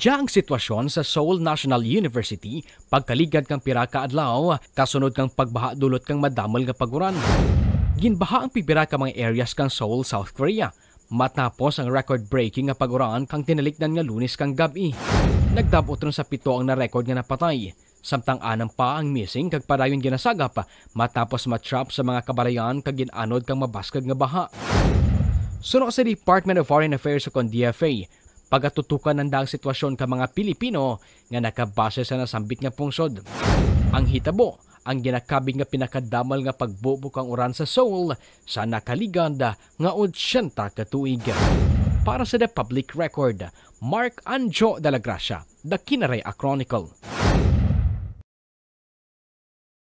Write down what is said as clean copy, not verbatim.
Diya ang sitwasyon sa Seoul National University pagkaligad kang pira ka adlaw kasunod kang pagbaha dulot kang madamol nga paguran. Ginbaha ang pipira ka mga areas kang Seoul, South Korea matapos ang record-breaking nga paguran kang tinalikdan nga Lunes kang gabi. Nagdabot ron sa 7 ang na-record nga napatay. Samtang 6 pa ang missing kag padayon ginasagap matapos matrap sa mga kabalayan kag ginanod kang mabaskag nga baha. Suno sa Department of Foreign Affairs o DFA, pagatutukan ng daang sitwasyon ka mga Pilipino nga nakabase sa nasambit nga pungsod. Ang hitabo, ang ginakabig nga pinakadamal nga pagbubuk ang uran sa Seoul sa nakaligad nga 80 ka tuig. Para sa The Public Record, Mark Anjo de la Gracia, The Kinaraya Chronicle.